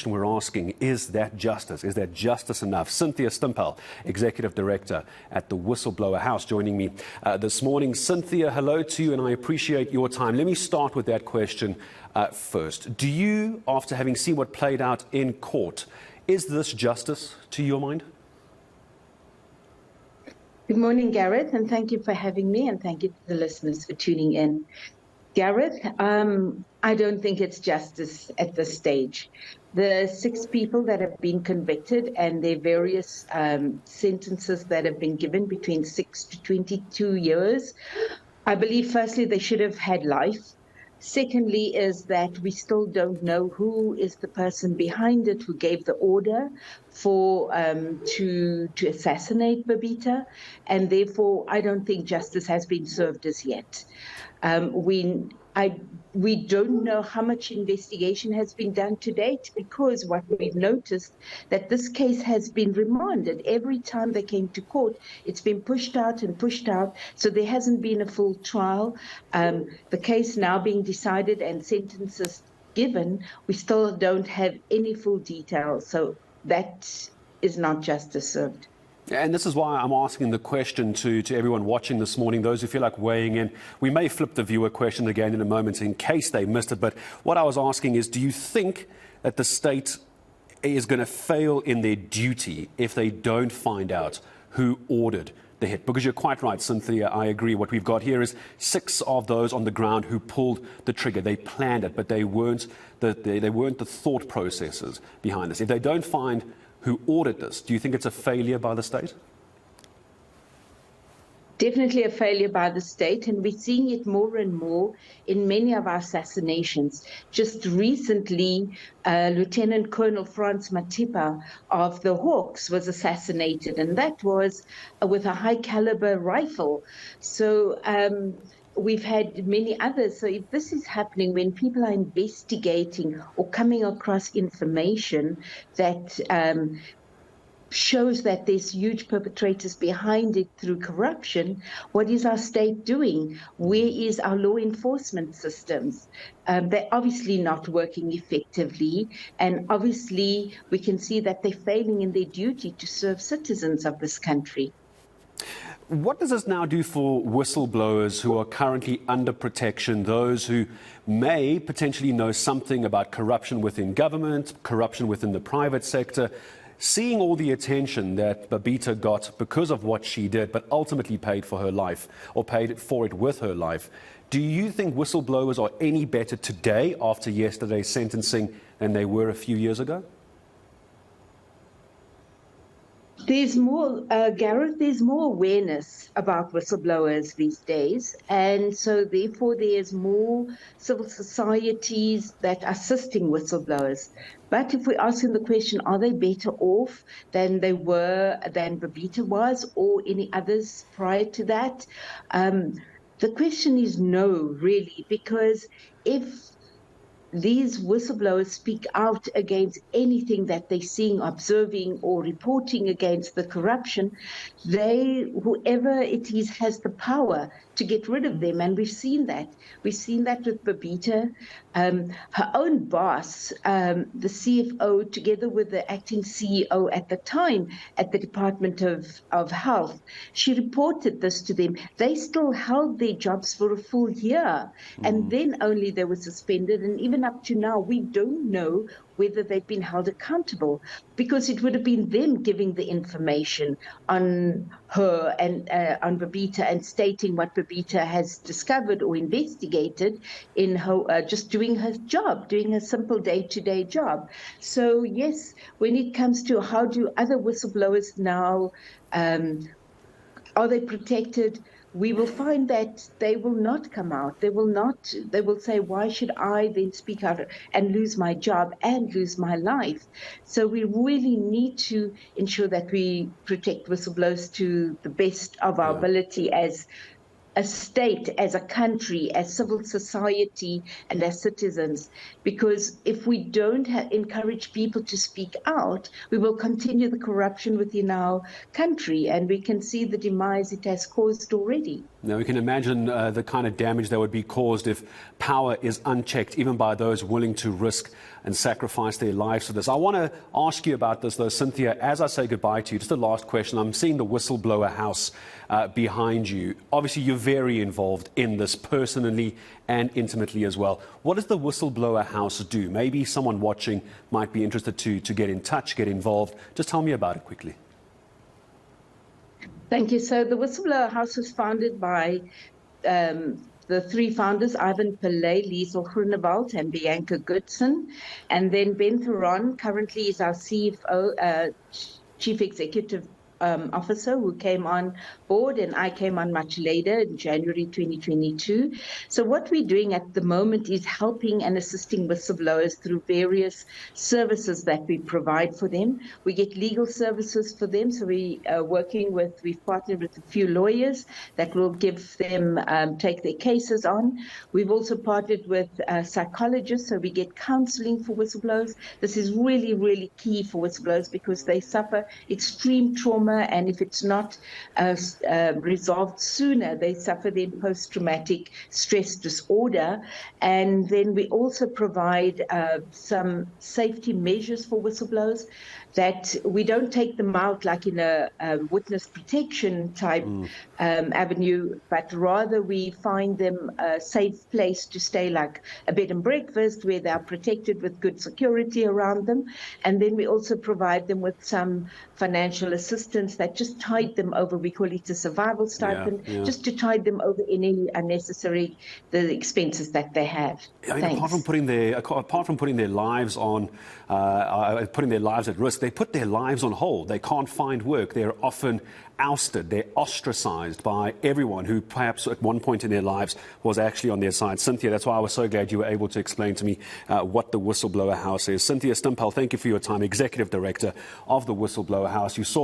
We're asking, is that justice? Is that justice enough? Cynthia Stimpel, Executive Director at the Whistleblower House, joining me this morning. Cynthia, hello to you, and I appreciate your time. Let me start with that question first. Do you, after having seen what played out in court, is this justice to your mind? Good morning, Gareth, and thank you for having me, and thank you to the listeners for tuning in. Gareth, I don't think it's justice at this stage. The 6 people that have been convicted and their various sentences that have been given between 6 to 22 years, I believe firstly they should have had life. Secondly is that we still don't know who is the person behind it, who gave the order for to assassinate Babita, and therefore I don't think justice has been served as yet. We don't know how much investigation has been done to date, because what we've noticed that this case has been remanded. Every time they came to court, it's been pushed out and pushed out, so there hasn't been a full trial. The case now being decided and sentences given, we still don't have any full details, so that is not justice served. And this is why I'm asking the question to everyone watching this morning, those who feel like weighing in. We may flip the viewer question again in a moment in case they missed it. But what I was asking is, do you think that the state is going to fail in their duty if they don't find out who ordered the hit? Because you're quite right, Cynthia, I agree. What we've got here is 6 of those on the ground who pulled the trigger. They planned it, but they weren't the thought processes behind this. If they don't find who ordered this, do you think it's a failure by the state? Definitely a failure by the state, and we're seeing it more and more in many of our assassinations. Just recently, Lieutenant Colonel Franz Matipa of the Hawks was assassinated, and that was with a high caliber rifle. So we've had many others. So if this is happening when people are investigating or coming across information that shows that there's huge perpetrators behind it through corruption, what is our state doing? Where is our law enforcement systems? They're obviously not working effectively, and obviously we can see that they're failing in their duty to serve citizens of this country. What does this now do for whistleblowers who are currently under protection, those who may potentially know something about corruption within government, corruption within the private sector, seeing all the attention that Babita got because of what she did, but ultimately paid for her life, or paid for it with her life? Do you think whistleblowers are any better today after yesterday's sentencing than they were a few years ago? There's more, Gareth, there's more awareness about whistleblowers these days. And so therefore there's more civil societies that are assisting whistleblowers. But if we ask them the question, are they better off than they were, than Babita was, or any others prior to that? The question is no, really, because if these whistleblowers speak out against anything that they're seeing, observing, or reporting against the corruption, whoever it is, has the power to get rid of them. And we've seen that. We've seen that with Babita. Her own boss, the CFO, together with the acting CEO at the time at the Department of Health, she reported this to them. They still held their jobs for a full year, and then only they were suspended. And even up to now, we don't know whether they've been held accountable, because it would have been them giving the information on her and on Babita, and stating what Babita has discovered or investigated in her just doing her job, doing her simple day-to-day job. So yes, when it comes to how do other whistleblowers now, are they protected? We will find that they will not come out. They will say, why should I then speak out and lose my job and lose my life? So we really need to ensure that we protect whistleblowers to the best of our ability as a state, as a country, as civil society, and as citizens. Because if we don't encourage people to speak out, we will continue the corruption within our country, and we can see the demise it has caused already. Now, we can imagine the kind of damage that would be caused if power is unchecked, even by those willing to risk and sacrifice their lives for this. I want to ask you about this, though, Cynthia. As I say goodbye to you, just a last question. I'm seeing the Whistleblower House behind you. Obviously, you're very involved in this personally and intimately as well. What does the Whistleblower House do? Maybe someone watching might be interested to get in touch, get involved. Just tell me about it quickly. Thank you. So the Whistleblower House was founded by the three founders, Ivan Pillay, Liesel Groenewald, and Bianca Goodson. And then Ben Theron currently is our CFO, Chief Executive Officer, who came on board, and I came on much later in January 2022. So what we're doing at the moment is helping and assisting whistleblowers through various services that we provide for them. We get legal services for them, so we've partnered with a few lawyers that will give them, take their cases on. We've also partnered with psychologists, so we get counseling for whistleblowers. This is really, really key for whistleblowers because they suffer extreme trauma, and if it's not resolved sooner, they suffer then post-traumatic stress disorder. And then we also provide some safety measures for whistleblowers, that we don't take them out like in a witness protection type avenue, but rather we find them a safe place to stay, like a bed and breakfast where they're protected with good security around them. And then we also provide them with some financial assistance that just tide them over. We call it a survival stipend, just to tide them over any unnecessary the expenses that they have. I mean, apart from putting their lives on, putting their lives at risk, they put their lives on hold. They can't find work. They're often ousted. They're ostracized by everyone who perhaps at one point in their lives was actually on their side. Cynthia, that's why I was so glad you were able to explain to me what the Whistleblower House is. Cynthia Stimpel, thank you for your time, Executive Director of the Whistleblower House. You saw